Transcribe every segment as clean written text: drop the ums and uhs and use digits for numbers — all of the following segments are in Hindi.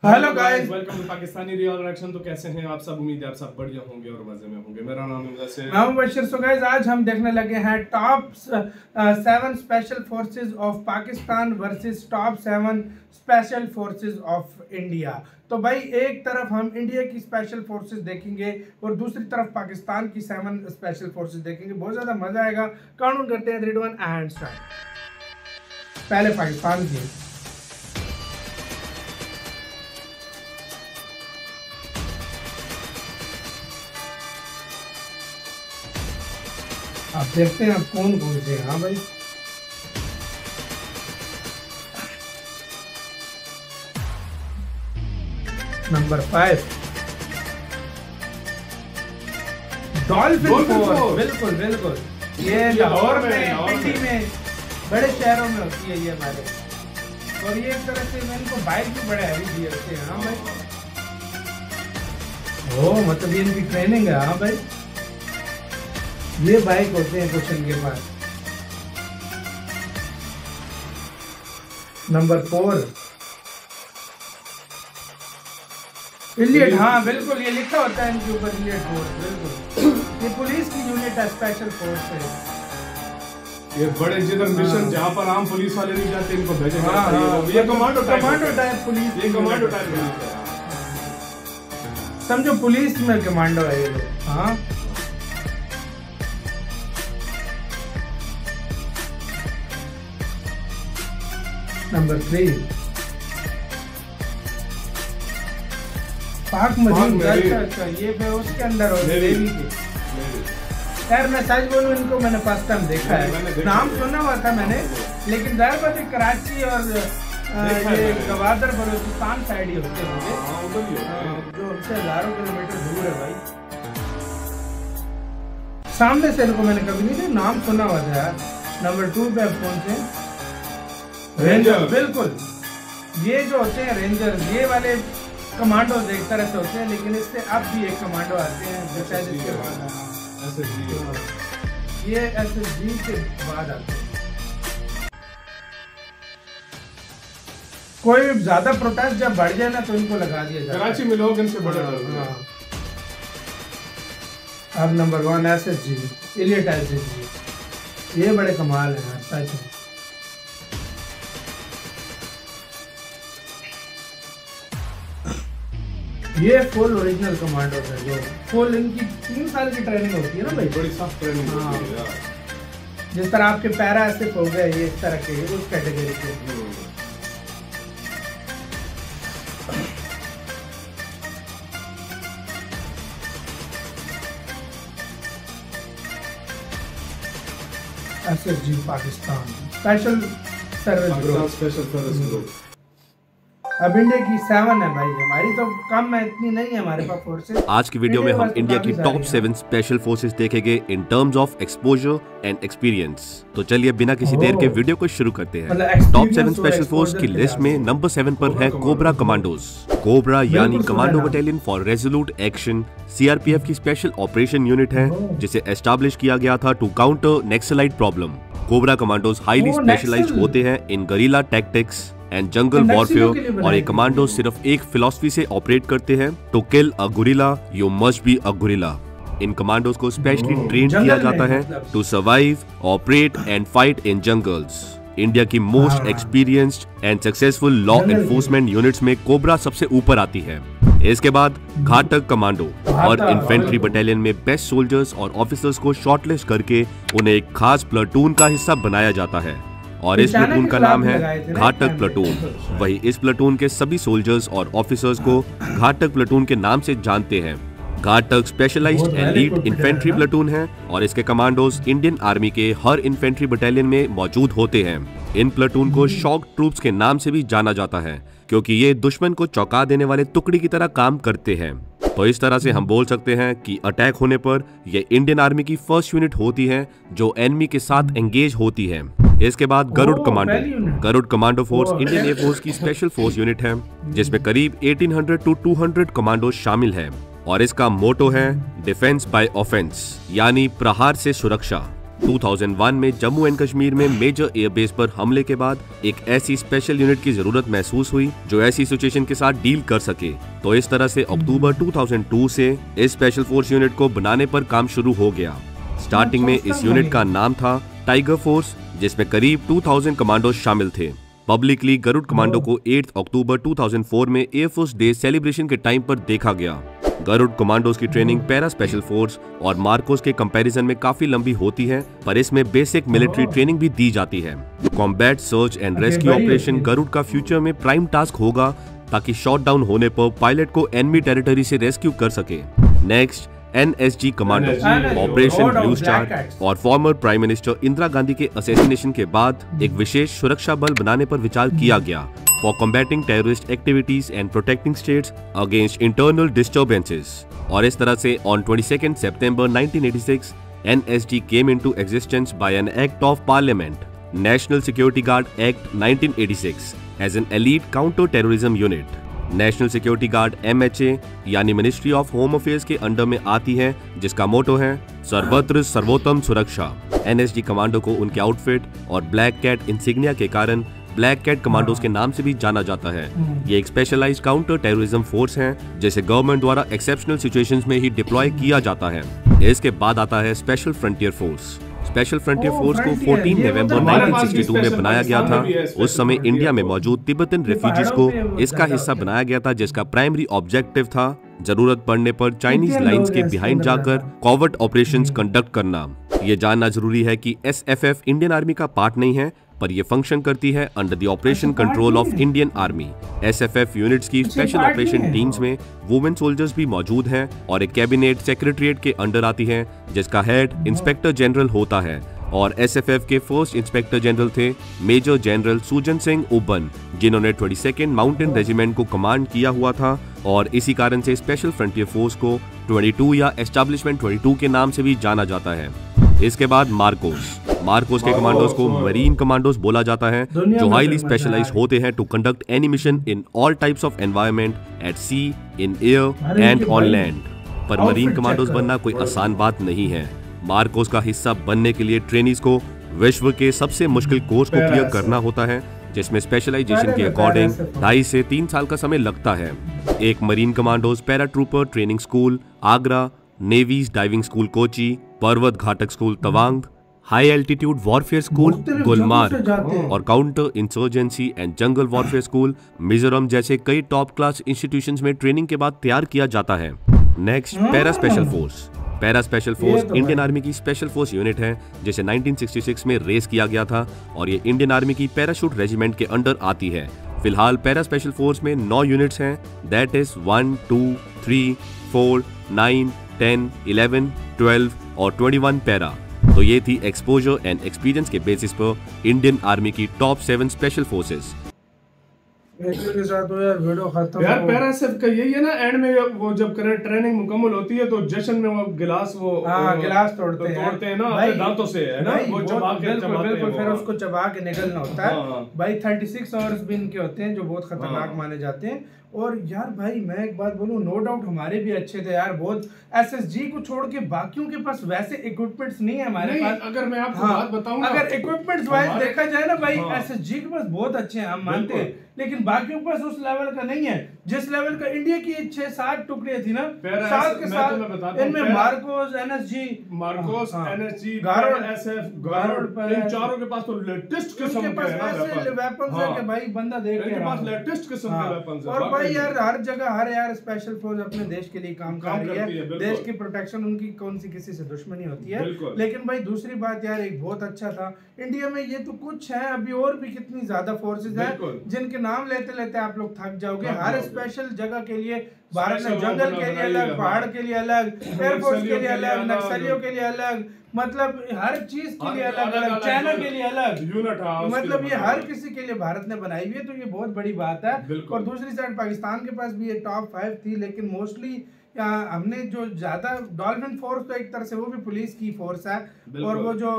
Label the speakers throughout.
Speaker 1: Hello guys,
Speaker 2: welcome to Pakistani real reaction. तो कैसे हैं आप सब? उम्मीद है आप सब बढ़िया होंगे और मजे में होंगे। मेरा नाम है वैसे
Speaker 1: बशीर। सो गाइस, आज हम देखने लगे हैं top 7 special forces of Pakistan versus top 7 special forces of India. तो भाई एक तरफ हम इंडिया की स्पेशल फोर्सेस देखेंगे और दूसरी तरफ पाकिस्तान की 7 स्पेशल फोर्सेस देखेंगे। बहुत ज़्यादा मजा आएगा। काउंट करते हैं 3 2 1 एंड स्टार्ट। पहले पाकिस्तान की आप देखते हैं आप कौन कौन से। हाँ भाई, नंबर 5 डॉल्फिन फोर्स। बिल्कुल बिल्कुल, ये लाहौर में, पिंडी में, बड़े शहरों में होती है ये हमारे। और ये एक तरह से मैंने को बाइक भी बड़े हैवी दिए होते हैं। हाँ भाई, ओ मतलब ये इनकी ट्रेनिंग है। हाँ भाई, ये बाइक होते हैं कुछ इनके पास। Number 4 Elliot. हाँ बिल्कुल, ये लिखा होता है इनके ऊपर इलियट फोर्स। बिल्कुल, ये पुलिस की यूनिट है, स्पेशल फोर्स है।
Speaker 2: ये बड़े जिधर मिशन जहाँ पर आम पुलिस वाले नहीं जाते इनको भेजे जाते हैं। ये कमांडो
Speaker 1: टाइप पुलिस,
Speaker 2: ये कमांडो टाइप पुलिस है।
Speaker 1: समझो पुलिस में कमांडो है ये लोग। हाँ, नंबर 3 पाक मजीद। अच्छा, ये पे उसके अंदर हो नेवी के। यार मैं सच बोलूं, इनको मैंने फर्स्ट टाइम देखा है। नाम सुना हुआ था मैंने, लेकिन जाहिर बात है कराची और ये गवादर बलूचिस्तान साइड ही होते होंगे, जो हमसे हजारों किलोमीटर दूर है भाई। सामने से इनको मैंने कभी नहीं देखा, नाम सुना हुआ था यार। नंबर 2 पे कौन से? रेंजर। बिल्कुल, ये जो होते हैं रेंजर, ये वाले कमांडो एक तरह से होते हैं, लेकिन इससे अब भी एक कमांडो आते हैं जो शायद इसके बाद ये SSG के बाद आते हैं। कोई ज्यादा प्रोटेस्ट जब बढ़ जाए ना तो इनको लगा दिया जाए।
Speaker 2: कराची में लोग इनसे बड़े डरते हैं।
Speaker 1: अब नंबर 1 SSG, इलियट SSG। ये बड़े कमाल है सच में। ये फुल ओरिजिनल कमांडो है, जो फुल इनकी 3 साल की ट्रेनिंग होती है ना भाई।
Speaker 2: बड़ी सख्त ट्रेनिंग होती है यार।
Speaker 1: जिस तरह आपके पैरा एसिप हो गए, ये इस तरह के उस कैटेगरी के। SSG Pakistan special service group. अब इंडिया की 7 है भाई, हमारी तो कम है, इतनी नहीं है हमारे पास फोर्सेस।
Speaker 3: आज की वीडियो में हम इंडिया की टॉप 7 स्पेशल फोर्सेस देखेंगे in terms of exposure and experience. तो चलिए बिना किसी देर के वीडियो को शुरू करते हैं। टॉप 7 स्पेशल फोर्स की लिस्ट में नंबर 7 पर है कोबरा कमांडोज। कोबरा यानी commando battalion for resolute action, CRPF की स्पेशल ऑपरेशन यूनिट है, जिसे एस्टैब्लिश किया गया था to counter Naxalite problem. Cobra commandos highly specialized होते हैं in guerrilla tactics and jungle warfare, और ये कमांडो सिर्फ एक फिलॉसफी से ऑपरेट करते हैं, to kill a guerrilla you must be a guerrilla. इन कमांडोज को स्पेशली ट्रेन किया जाता है to survive, operate and fight in jungles. India की most experienced and successful law enforcement units में कोबरा सबसे ऊपर आती है। इसके बाद घातक कमांडो और इन्फेंट्री बटालियन में बेस्ट सोल्जर्स और ऑफिसर्स को शॉर्टलिस्ट करके उन्हें एक खास प्लाटून का हिस्सा बनाया जाता है, और इस प्लाटून का नाम है घातक प्लाटून। वही इस प्लाटून के सभी सोल्जर्स और ऑफिसर्स को घातक प्लाटून के नाम से जानते हैं। घातक स्पेशलाइज्ड एलीट इन्फेंट्री प्लाटून है, और इसके कमांडोज इंडियन आर्मी के हर इन्फेंट्री बटालियन में मौजूद होते हैं। इन प्लाटून को शॉक ट्रूप्स के नाम से भी जाना जाता है, क्योंकि ये दुश्मन को चौंका देने वाले टुकड़ी की तरह काम करते हैं। तो इस तरह से हम बोल सकते हैं कि अटैक होने पर ये इंडियन आर्मी की फर्स्ट यूनिट होती है जो एनिमी के साथ एंगेज होती है। इसके बाद Garud commando. Garud commando force Indian air force की स्पेशल फोर्स यूनिट है, जिसमें करीब 1800 टू 200 कमांडो शामिल हैं, और इसका मोटो है डिफेंस बाय ऑफेंस, यानी प्रहार से सुरक्षा। 2001 में जम्मू एंड कश्मीर में मेजर एयरबेस पर हमले के बाद एक ऐसी स्पेशल यूनिट की जरूरत महसूस हुई जो ऐसी सिचुएशन के साथ डील कर सके। तो इस तरह से अक्टूबर 2002 से इस स्पेशल फोर्स यूनिट को बनाने पर काम शुरू हो गया। स्टार्टिंग में इस यूनिट का नाम था टाइगर फोर्स, जिसमें करीब 2000 कमांडोज शामिल थे। पब्लिकली गरुड़ कमांडो को 8 अक्टूबर 2004 में एयरफोर्स डे सेलिब्रेशन के टाइम पर देखा गया। गरुड़ कमांडोज की ट्रेनिंग पैरा स्पेशल फोर्स और मार्कोस के कंपैरिजन में काफी लंबी होती है, पर इसमें बेसिक मिलिट्री ट्रेनिंग भी दी जाती है। Combat search and rescue operation Garud का फ्यूचर में प्राइम टास्क होगा, ताकि शॉट डाउन होने पर पायलट को एनिमी टेरिटरी से रेस्क्यू कर सके। Next NSG commando, operation blue star और former prime minister Indira Gandhi के असैसिनेशन के बाद एक विशेष सुरक्षा बल बनाने पर विचार किया गया for combating terrorist activities and protecting states against internal disturbances. और इस तरह से on 22 September 1986 NSG came into existence by an act of parliament, national security guard act 1986, as an elite counter terrorism unit. National security guard MHA यानी मिनिस्ट्री ऑफ होम अफेयर्स के अंडर में आती है, जिसका मोटो है सर्वत्र सर्वोत्तम सुरक्षा। NSG कमांडो को उनके आउटफिट और ब्लैक कैट इंसिग्निया के कारण ब्लैक कैट कमांडोज के नाम से भी जाना जाता है। ये एक स्पेशलाइज्ड काउंटर टेररिज्म फोर्स है, जिसे गवर्नमेंट द्वारा एक्सेप्शनल सिचुएशंस में ही डिप्लॉय किया जाता है। इसके बाद आता है special frontier force. Special frontier force को 14 नवंबर 1962 में बनाया गया था। उस समय इंडिया में मौजूद तिब्बतन रेफ्यूजीज को इसका हिस्सा बनाया गया था, जिसका प्राइमरी ऑब्जेक्टिव था जरूरत पड़ने पर चाइनीज लाइंस के बिहाइंड जाकर कॉवर्ट ऑपरेशंस कंडक्ट करना। ये जानना जरूरी है कि SFF इंडियन आर्मी का पार्ट नहीं है, पर यह फंक्शन करती है under the operation control of Indian army. SFF units की स्पेशल ऑपरेशन टीम्स में वुमेन सोल्जर्स भी मौजूद हैं और एक कैबिनेट सेक्रेटरीट के अंडर आती है, जिसका हेड इंस्पेक्टर जनरल होता है। और SFF के फर्स्ट इंस्पेक्टर जनरल थे मेजर जनरल सुजन सिंह उबन, जिन्होंने 22nd माउंटेन रेजिमेंट को कमांड किया हुआ था। और इसी कारण से स्पेशल फ्रंटियर फोर्स को 22 या एस्टैब्लिशमेंट 22 के नाम से भी जाना जाता है। इसके बाद मार्कोस के कमांडोज को मरीन कमांडोज बोला जाता है, जो हाईली स्पेशलाइज्ड होते हैं to conduct any mission in all types of environment at sea, in air and on land. पर मरीन कमांडोज बनना कोई आसान बात नहीं है। मार्कोस का हिस्सा बनने के लिए ट्रेनीज को विश्व के सबसे मुश्किल कोर्स को क्लियर करना होता है, जिसमें स्पेशलाइजेशन के अकॉर्डिंग 2.5 से 3 साल का समय लगता है। एक marine commandos paratrooper training school Agra, navy's diving school Kochi, Parvat Ghatak school Tawang, high altitude warfare school Gulmarg और counter insurgency and jungle warfare school Mizoram जैसे कई टॉप क्लास इंस्टीट्यूशंस में ट्रेनिंग के बाद तैयार किया जाता है। Next para special force. Para special force Indian army की स्पेशल फोर्स यूनिट है, जिसे 1966 में रेस किया गया था और ये इंडियन आर्मी की पैराशूट रेजिमेंट के अंडर आती है। फिलहाल पैरा स्पेशल फोर्स में 9 यूनिट्स हैं, दैट इज 1, 2, 3, 4, 9, 10, 11, 12 और 21 पैरा। तो ये थी एक्सपोजर एंड एक्सपीरियंस के बेसिस पर इंडियन आर्मी की टॉप 7 स्पेशल फोर्सेस।
Speaker 1: के साथ तो यार वीडियो खत्म
Speaker 2: यार पैरा सिर्फ का यही है ना, एंड में वो जब करे ट्रेनिंग मुकम्मल होती है तो जश्न में वो गिलास
Speaker 1: गिलास तोड़ते हैं
Speaker 2: ना अपने दांतों से, है ना, वो चबा के
Speaker 1: बिल्कुल फिर उसको चबा के निकलना होता है भाई। 36 आवर्स भी इनके होते हैं, जो बहुत खतरनाक माने जाते हैं। और यार भाई मैं एक बात बोलूं, नो डाउट हमारे भी अच्छे थे यार बहुत। SSG को छोड़ के बाकियों के पास वैसे इक्विपमेंट्स नहीं है हमारे पास।
Speaker 2: अगर मैं आपको बात बताऊं,
Speaker 1: अगर इक्विपमेंट्स वाइज देखा जाए ना भाई, SSG के पास बहुत अच्छे हैं, हम मानते हैं, लेकिन बाकियों के पास उस लेवल का नहीं है जिस लेवल का इंडिया की 6-7 टुकड़े थी ना, साथ के साथ इनमें मार्कोस, NSG,
Speaker 2: गरुड़, SF, इन चारों के पास तो लेटेस्ट किस्म के
Speaker 1: वेपन्स है कि भाई बंदा देख के
Speaker 2: इनके पास लेटेस्ट किस्म के वेपन्स है।
Speaker 1: और भाई यार हर जगह हर यार स्पेशल फोर्स अपने देश के लिए काम कर रही है, देश की प्रोटेक्शन, उनकी कौन सी किसी से दुश्मनी होती है। लेकिन भाई दूसरी बात यार एक बहुत अच्छा था इंडिया में, ये तो कुछ है, अभी और भी कितनी ज्यादा फोर्सेस हैं जिनके नाम लेते लेते आप लोग थक जाओगे। हर स्पेशल जगह के लिए भारत ने जंगल के लिए अलग, पहाड़ के लिए अलग, एयरफोर्स के लिए अलग, नक्सलियों के लिए अलग, मतलब हर चीज के लिए अलग अलग, चाइना के लिए अलग यूनिट, मतलब ये हर किसी के लिए भारत ने बनाई हुई है, तो ये बहुत बड़ी बात है। और दूसरी साइड पाकिस्तान के पास भी ये टॉप 5 थी, लेकिन मोस्टली हमने जो ज्यादा डॉल्फिन फोर्स तो एक तरह से वो भी पुलिस की फोर्स है, और वो जो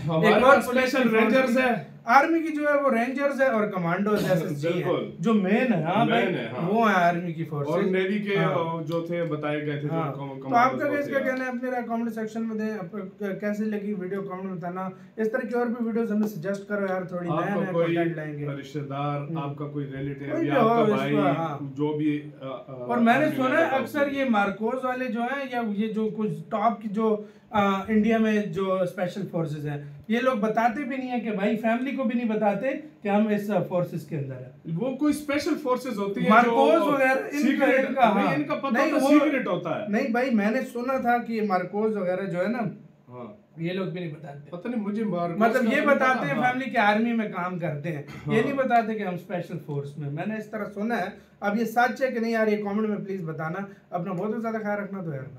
Speaker 2: हमारे स्पेशल रेंजर्स है,
Speaker 1: आर्मी की जो है वो रेंजर्स है और कमांडोज जैसे जो मेन है, हाँ भाई वो है आर्मी की फोर्स
Speaker 2: और नेवी के जो थे बताए गए थे।
Speaker 1: तो आपका इसका कहना है अपने कमेंट सेक्शन में दें, कैसी लगी वीडियो कमेंट में बताना। इस तरह की और भी वीडियोस हमें सजेस्ट करो यार, थोड़ी नया नया कंटेंट लाएंगे।
Speaker 2: रिश्तेदार, आपका कोई रिलेटिव या आपका भाई जो भी
Speaker 1: और मैंने सुना है अक्सर ये मार्कोस वाले जो हैं या ये जो कुछ टॉप की जो इंडिया में जो स्पेशल फोर्सेस हैं, ये लोग बताते भी नहीं है कि भाई फैमिली को भी नहीं बताते कि हम इस फोर्सेस के अंदर है।
Speaker 2: वो कोई स्पेशल फोर्सेस होती है
Speaker 1: मार्कोस वगैरह
Speaker 2: इनका पता तो सीक्रेट होता है।
Speaker 1: नहीं भाई मैंने सुना था कि मार्कोस वगैरह जो है ना, ये लोग भी नहीं बताते।
Speaker 2: पता नहीं मुझे
Speaker 1: मतलब ये बताते हैं फैमिली के आर्मी में काम करते हैं, ये नहीं बताते कि हम स्पेशल फोर्स में। मैंने इस तरह सुना है, अब ये सच है कि नहीं यार ये कमेंट में प्लीज बताना। अपना बहुत ज्यादा ख्याल रखना तो यार।